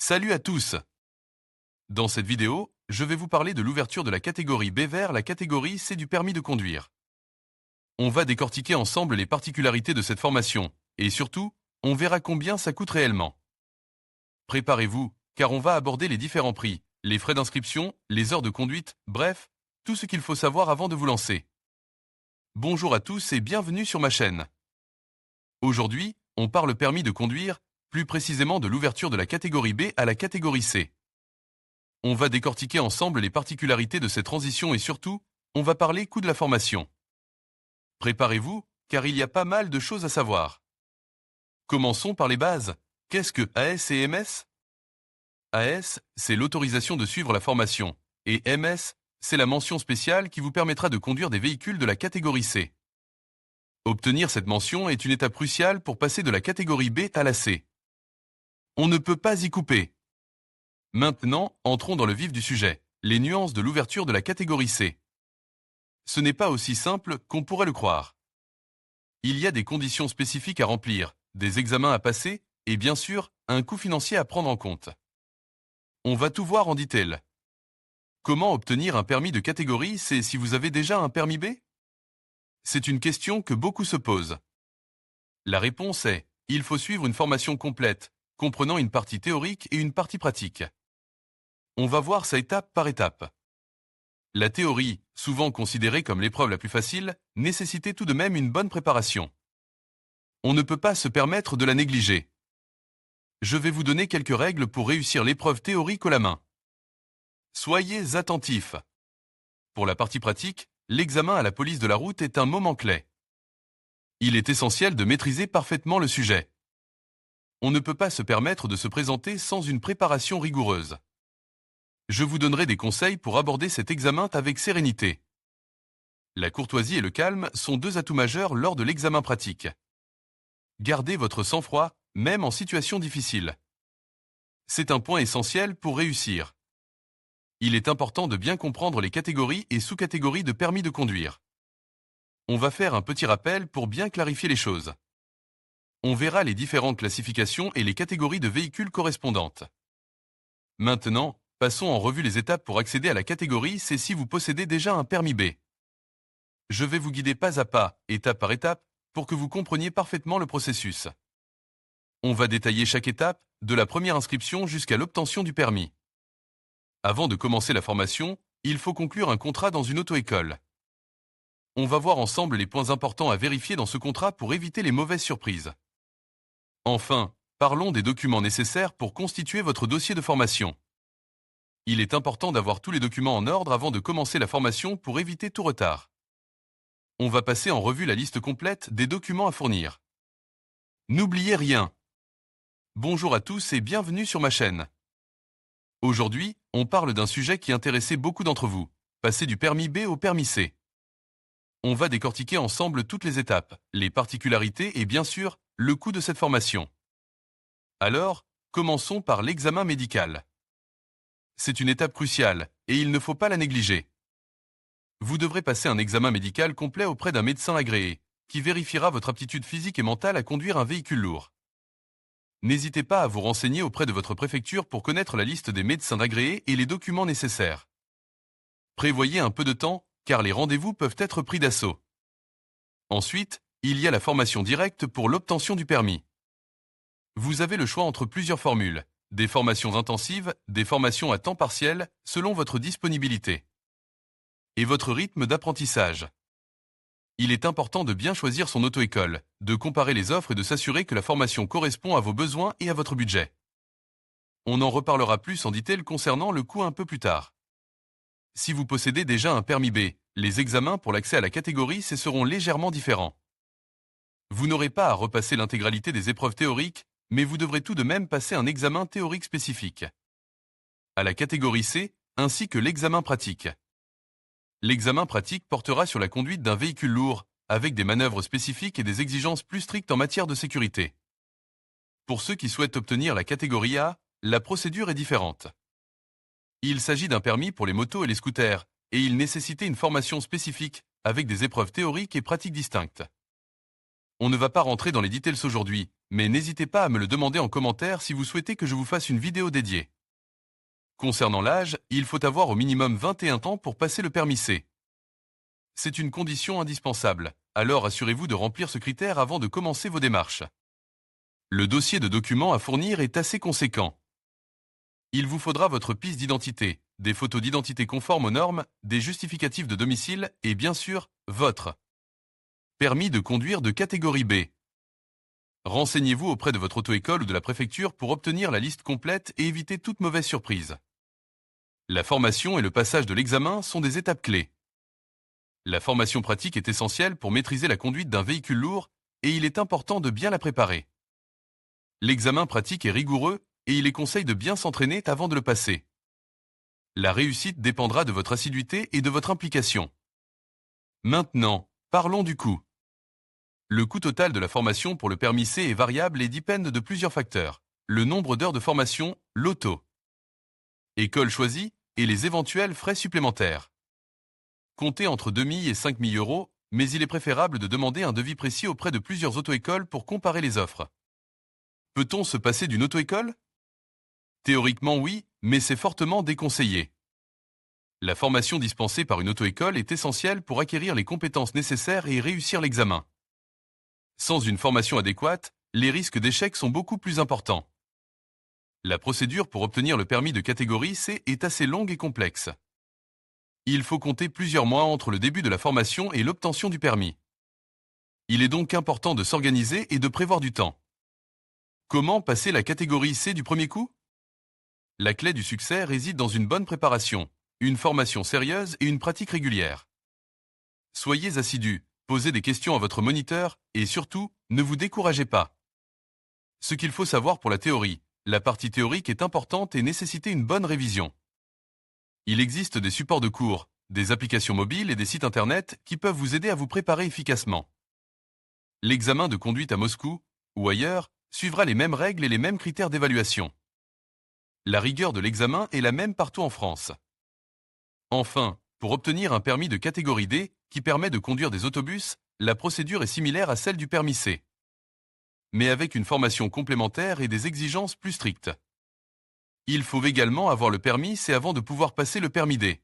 Salut à tous! Dans cette vidéo, je vais vous parler de l'ouverture de la catégorie B vers la catégorie C du permis de conduire. On va décortiquer ensemble les particularités de cette formation, et surtout, on verra combien ça coûte réellement. Préparez-vous, car on va aborder les différents prix, les frais d'inscription, les heures de conduite, bref, tout ce qu'il faut savoir avant de vous lancer. Bonjour à tous et bienvenue sur ma chaîne. Aujourd'hui, on parle permis de conduire, plus précisément de l'ouverture de la catégorie B à la catégorie C. On va décortiquer ensemble les particularités de cette transition et surtout, on va parler coût de la formation. Préparez-vous, car il y a pas mal de choses à savoir. Commençons par les bases. Qu'est-ce que AS et MS? AS, c'est l'autorisation de suivre la formation, et MS, c'est la mention spéciale qui vous permettra de conduire des véhicules de la catégorie C. Obtenir cette mention est une étape cruciale pour passer de la catégorie B à la C. On ne peut pas y couper. Maintenant, entrons dans le vif du sujet, les nuances de l'ouverture de la catégorie C. Ce n'est pas aussi simple qu'on pourrait le croire. Il y a des conditions spécifiques à remplir, des examens à passer, et bien sûr, un coût financier à prendre en compte. On va tout voir en détail. Comment obtenir un permis de catégorie C si vous avez déjà un permis B? C'est une question que beaucoup se posent. La réponse est, il faut suivre une formation complète, comprenant une partie théorique et une partie pratique. On va voir ça étape par étape. La théorie, souvent considérée comme l'épreuve la plus facile, nécessitait tout de même une bonne préparation. On ne peut pas se permettre de la négliger. Je vais vous donner quelques règles pour réussir l'épreuve théorique haut la main. Soyez attentifs. Pour la partie pratique, l'examen à la police de la route est un moment clé. Il est essentiel de maîtriser parfaitement le sujet. On ne peut pas se permettre de se présenter sans une préparation rigoureuse. Je vous donnerai des conseils pour aborder cet examen avec sérénité. La courtoisie et le calme sont deux atouts majeurs lors de l'examen pratique. Gardez votre sang-froid, même en situation difficile. C'est un point essentiel pour réussir. Il est important de bien comprendre les catégories et sous-catégories de permis de conduire. On va faire un petit rappel pour bien clarifier les choses. On verra les différentes classifications et les catégories de véhicules correspondantes. Maintenant, passons en revue les étapes pour accéder à la catégorie C si vous possédez déjà un permis B. Je vais vous guider pas à pas, étape par étape, pour que vous compreniez parfaitement le processus. On va détailler chaque étape, de la première inscription jusqu'à l'obtention du permis. Avant de commencer la formation, il faut conclure un contrat dans une auto-école. On va voir ensemble les points importants à vérifier dans ce contrat pour éviter les mauvaises surprises. Enfin, parlons des documents nécessaires pour constituer votre dossier de formation. Il est important d'avoir tous les documents en ordre avant de commencer la formation pour éviter tout retard. On va passer en revue la liste complète des documents à fournir. N'oubliez rien. Bonjour à tous et bienvenue sur ma chaîne. Aujourd'hui, on parle d'un sujet qui intéressait beaucoup d'entre vous, passer du permis B au permis C. On va décortiquer ensemble toutes les étapes, les particularités et bien sûr, le coût de cette formation. Alors, commençons par l'examen médical. C'est une étape cruciale et il ne faut pas la négliger. Vous devrez passer un examen médical complet auprès d'un médecin agréé, qui vérifiera votre aptitude physique et mentale à conduire un véhicule lourd. N'hésitez pas à vous renseigner auprès de votre préfecture pour connaître la liste des médecins agréés et les documents nécessaires. Prévoyez un peu de temps, car les rendez-vous peuvent être pris d'assaut. Ensuite, il y a la formation directe pour l'obtention du permis. Vous avez le choix entre plusieurs formules, des formations intensives, des formations à temps partiel, selon votre disponibilité et votre rythme d'apprentissage. Il est important de bien choisir son auto-école, de comparer les offres et de s'assurer que la formation correspond à vos besoins et à votre budget. On en reparlera plus en détail concernant le coût un peu plus tard. Si vous possédez déjà un permis B, les examens pour l'accès à la catégorie C seront légèrement différents. Vous n'aurez pas à repasser l'intégralité des épreuves théoriques, mais vous devrez tout de même passer un examen théorique spécifique à la catégorie C, ainsi que l'examen pratique. L'examen pratique portera sur la conduite d'un véhicule lourd, avec des manœuvres spécifiques et des exigences plus strictes en matière de sécurité. Pour ceux qui souhaitent obtenir la catégorie A, la procédure est différente. Il s'agit d'un permis pour les motos et les scooters, et il nécessitait une formation spécifique, avec des épreuves théoriques et pratiques distinctes. On ne va pas rentrer dans les détails aujourd'hui, mais n'hésitez pas à me le demander en commentaire si vous souhaitez que je vous fasse une vidéo dédiée. Concernant l'âge, il faut avoir au minimum 21 ans pour passer le permis C. C'est une condition indispensable, alors assurez-vous de remplir ce critère avant de commencer vos démarches. Le dossier de documents à fournir est assez conséquent. Il vous faudra votre pièce d'identité, des photos d'identité conformes aux normes, des justificatifs de domicile et bien sûr, votre permis de conduire de catégorie B. Renseignez-vous auprès de votre auto-école ou de la préfecture pour obtenir la liste complète et éviter toute mauvaise surprise. La formation et le passage de l'examen sont des étapes clés. La formation pratique est essentielle pour maîtriser la conduite d'un véhicule lourd et il est important de bien la préparer. L'examen pratique est rigoureux et il est conseil de bien s'entraîner avant de le passer. La réussite dépendra de votre assiduité et de votre implication. Maintenant, parlons du coût. Le coût total de la formation pour le permis C est variable et dépend de plusieurs facteurs. Le nombre d'heures de formation, l'auto, école choisie et les éventuels frais supplémentaires. Comptez entre 2 000 et 5 000 euros, mais il est préférable de demander un devis précis auprès de plusieurs auto-écoles pour comparer les offres. Peut-on se passer d'une auto-école ? Théoriquement oui, mais c'est fortement déconseillé. La formation dispensée par une auto-école est essentielle pour acquérir les compétences nécessaires et réussir l'examen. Sans une formation adéquate, les risques d'échec sont beaucoup plus importants. La procédure pour obtenir le permis de catégorie C est assez longue et complexe. Il faut compter plusieurs mois entre le début de la formation et l'obtention du permis. Il est donc important de s'organiser et de prévoir du temps. Comment passer la catégorie C du premier coup ? La clé du succès réside dans une bonne préparation, une formation sérieuse et une pratique régulière. Soyez assidus, posez des questions à votre moniteur et surtout, ne vous découragez pas. Ce qu'il faut savoir pour la théorie, la partie théorique est importante et nécessite une bonne révision. Il existe des supports de cours, des applications mobiles et des sites internet qui peuvent vous aider à vous préparer efficacement. L'examen de conduite à Moscou, ou ailleurs, suivra les mêmes règles et les mêmes critères d'évaluation. La rigueur de l'examen est la même partout en France. Enfin, pour obtenir un permis de catégorie D, qui permet de conduire des autobus, la procédure est similaire à celle du permis C, mais avec une formation complémentaire et des exigences plus strictes. Il faut également avoir le permis C avant de pouvoir passer le permis D.